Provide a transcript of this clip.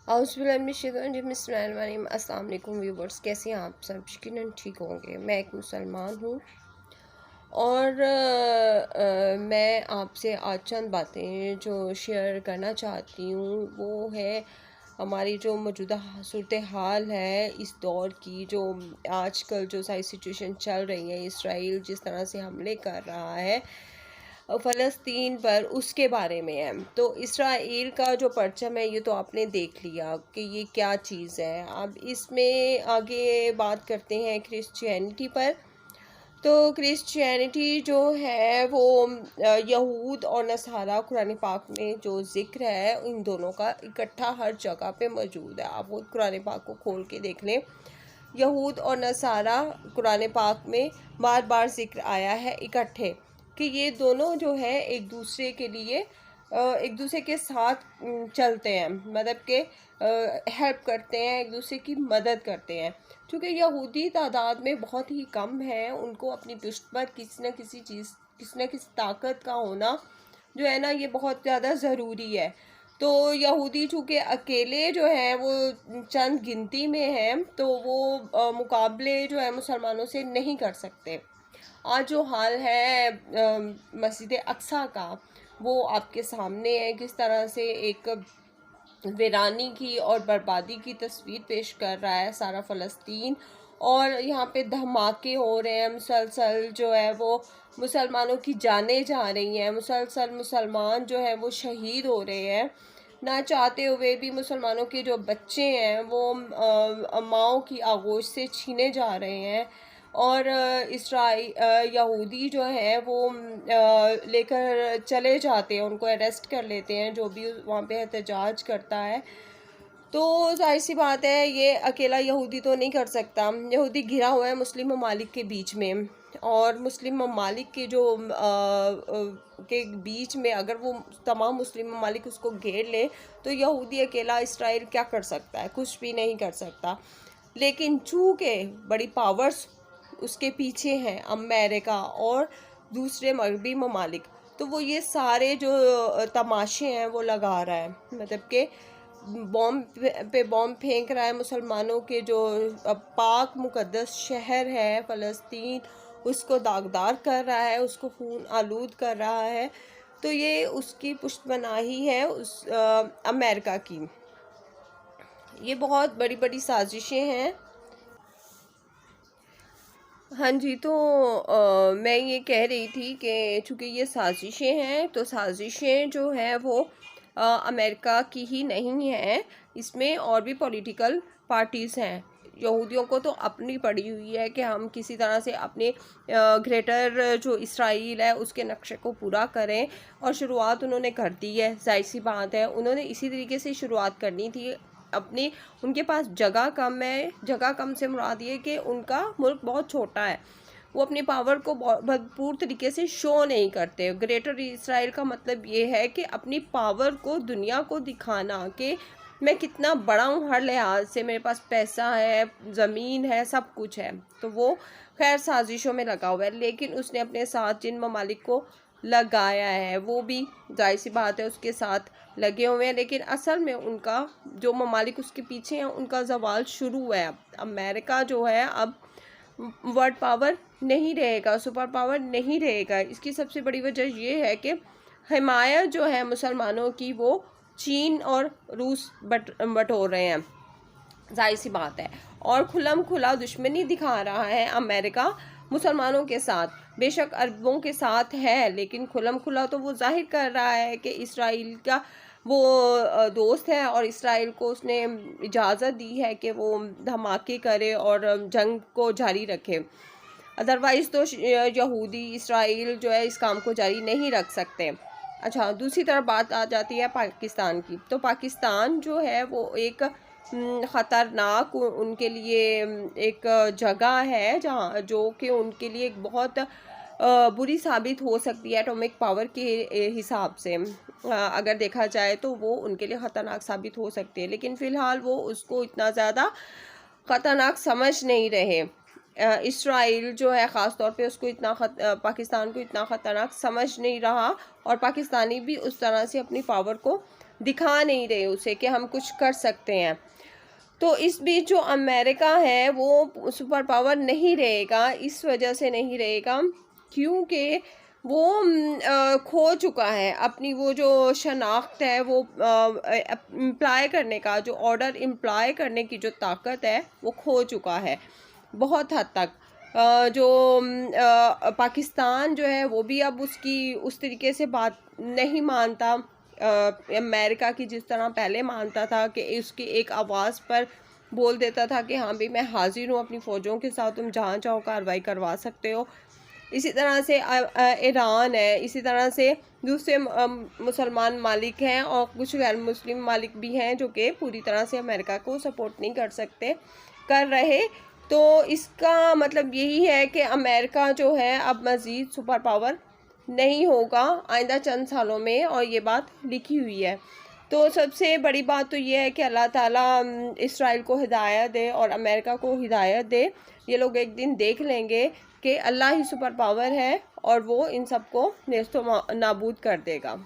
बिस्मिल्लाहिर्रहमानिर्रहीम। अस्सलाम वालेकुम व्यूवर्स, कैसे हैं आप सब? यकीनन ठीक होंगे। मैं एक मुसलमान हूँ और मैं आपसे आज चंद बातें जो शेयर करना चाहती हूँ वो है हमारी जो मौजूदा सूरत हाल है इस दौर की, जो आजकल जो सारी सिचुएशन चल रही है, इसराइल जिस तरह से हमले कर रहा है फ़लस्तीन पर, उसके बारे में है। तो इसराइल का जो परचम है ये तो आपने देख लिया कि ये क्या चीज़ है। अब इसमें आगे बात करते हैं क्रिश्चियनिटी पर। तो क्रिश्चियनिटी जो है वो यहूद और नसारा, कुरान पाक में जो ज़िक्र है इन दोनों का इकट्ठा हर जगह पे मौजूद है। आप वो कुरान पाक को खोल के देख लें, यहूद और नसारा कुरान पाक में बार बार ज़िक्र आया है इकट्ठे, कि ये दोनों जो है एक दूसरे के लिए एक दूसरे के साथ चलते हैं, मतलब के हेल्प करते हैं, एक दूसरे की मदद करते हैं। क्योंकि यहूदी तादाद में बहुत ही कम है, उनको अपनी पुष्ट पर किसी न किसी चीज़, किसी न किसी ताकत का होना जो है ना, ये बहुत ज़्यादा ज़रूरी है। तो यहूदी चूँकि अकेले जो हैं वो चंद गिनती में हैं, तो वो मुकाबले जो है मुसलमानों से नहीं कर सकते। आज जो हाल है मस्जिद अक्सा का, वो आपके सामने है, किस तरह से एक वीरानी की और बर्बादी की तस्वीर पेश कर रहा है सारा फ़लस्तीन। और यहाँ पे धमाके हो रहे हैं मुसलसल, जो है वो मुसलमानों की जानें जा रही हैं, मुसलसल मुसलमान जो है वो शहीद हो रहे हैं। ना चाहते हुए भी मुसलमानों के जो बच्चे हैं वो माओं की आगोश से छीने जा रहे हैं। और यहूदी जो है वो लेकर चले जाते हैं, उनको अरेस्ट कर लेते हैं जो भी वहाँ पे एहतजाज करता है। तो जाहिर सी बात है ये अकेला यहूदी तो नहीं कर सकता। यहूदी घिरा हुआ है मुस्लिम ममालिक के बीच में, और मुस्लिम ममालिक के जो के बीच में अगर वो तमाम मुस्लिम ममालिक उसको घेर ले तो यहूदी अकेला इसराइल क्या कर सकता है? कुछ भी नहीं कर सकता। लेकिन चूँकि बड़ी पावर्स उसके पीछे हैं, अमेरिका और दूसरे मगरबी ममालिक, तो वो ये सारे जो तमाशे हैं वो लगा रहा है, मतलब कि बॉम्ब पे बॉम्ब फेंक रहा है मुसलमानों के जो पाक मुकद्दस शहर है फ़लस्तीन, उसको दागदार कर रहा है, उसको खून आलूद कर रहा है। तो ये उसकी पुष्टपनाही है उस अमेरिका की। ये बहुत बड़ी बड़ी साजिशें हैं। हाँ जी, तो मैं ये कह रही थी कि चूँकि ये साजिशें हैं, तो साजिशें जो हैं वो अमेरिका की ही नहीं हैं, इसमें और भी पॉलिटिकल पार्टीज़ हैं। यहूदियों को तो अपनी पड़ी हुई है कि हम किसी तरह से अपने ग्रेटर जो इसराइल है उसके नक्शे को पूरा करें, और शुरुआत उन्होंने कर दी है। ज़ाहिर सी बात है उन्होंने इसी तरीके से शुरुआत करनी थी अपनी। उनके पास जगह कम है, जगह कम से मुराद ये कि उनका मुल्क बहुत छोटा है, वो अपनी पावर को भरपूर तरीके से शो नहीं करते। ग्रेटर इसराइल का मतलब ये है कि अपनी पावर को दुनिया को दिखाना कि मैं कितना बड़ा हूँ, हर लिहाज से मेरे पास पैसा है, ज़मीन है, सब कुछ है। तो वो खैर साजिशों में लगा हुआ है, लेकिन उसने अपने साथ जिन ममालिक को लगाया है वो भी जाहिर सी बात है उसके साथ लगे हुए हैं, लेकिन असल में उनका जो ममालिक उसके पीछे हैं उनका ज़वाल शुरू हुआ है। अब अमेरिका जो है अब वर्ल्ड पावर नहीं रहेगा, सुपर पावर नहीं रहेगा। इसकी सबसे बड़ी वजह ये है कि हिमायत जो है मुसलमानों की वो चीन और रूस बटोर रहे हैं, जाहिर सी बात है। और खुलम खुला दुश्मनी दिखा रहा है अमेरिका मुसलमानों के साथ। बेशक अरबों के साथ है, लेकिन खुलम खुला तो वो जाहिर कर रहा है कि इसराइल का वो दोस्त है और इसराइल को उसने इजाज़त दी है कि वो धमाके करे और जंग को जारी रखे। अदरवाइज़ तो यहूदी इसराइल जो है इस काम को जारी नहीं रख सकते। अच्छा, दूसरी तरफ बात आ जाती है पाकिस्तान की। तो पाकिस्तान जो है वो एक ख़तरनाक उनके लिए एक जगह है जहाँ जो कि उनके लिए एक बहुत बुरी साबित हो सकती है एटॉमिक पावर के हिसाब से। अगर देखा जाए तो वो उनके लिए ख़तरनाक साबित हो सकती है, लेकिन फ़िलहाल वो उसको इतना ज़्यादा ख़तरनाक समझ नहीं रहे। इसराइल जो है ख़ास तौर पे उसको इतना पाकिस्तान को इतना ख़तरनाक समझ नहीं रहा, और पाकिस्तानी भी उस तरह से अपनी पावर को दिखा नहीं रहे उसे कि हम कुछ कर सकते हैं। तो इस बीच जो अमेरिका है वो सुपर पावर नहीं रहेगा, इस वजह से नहीं रहेगा क्योंकि वो खो चुका है अपनी वो जो शनाख्त है, वो इम्प्लाई करने का जो ऑर्डर इम्प्लाई करने की जो ताकत है वो खो चुका है बहुत हद तक। जो पाकिस्तान जो है वो भी अब उसकी उस तरीके से बात नहीं मानता अमेरिका की, जिस तरह पहले मानता था कि उसकी एक आवाज़ पर बोल देता था कि हाँ भाई मैं हाजिर हूँ अपनी फ़ौजों के साथ, तुम जहाँ चाहो कार्रवाई करवा सकते हो। इसी तरह से ईरान है, इसी तरह से दूसरे मुसलमान मालिक हैं और कुछ गैर मुस्लिम मालिक भी हैं जो कि पूरी तरह से अमेरिका को सपोर्ट नहीं कर रहे। तो इसका मतलब यही है कि अमेरिका जो है अब मज़ीद सुपर पावर नहीं होगा आइंदा चंद सालों में, और ये बात लिखी हुई है। तो सबसे बड़ी बात तो ये है कि अल्लाह ताला इसराइल को हिदायत दे और अमेरिका को हिदायत दे। ये लोग एक दिन देख लेंगे कि अल्लाह ही सुपर पावर है और वो इन सबको नेस्तो नाबूद कर देगा।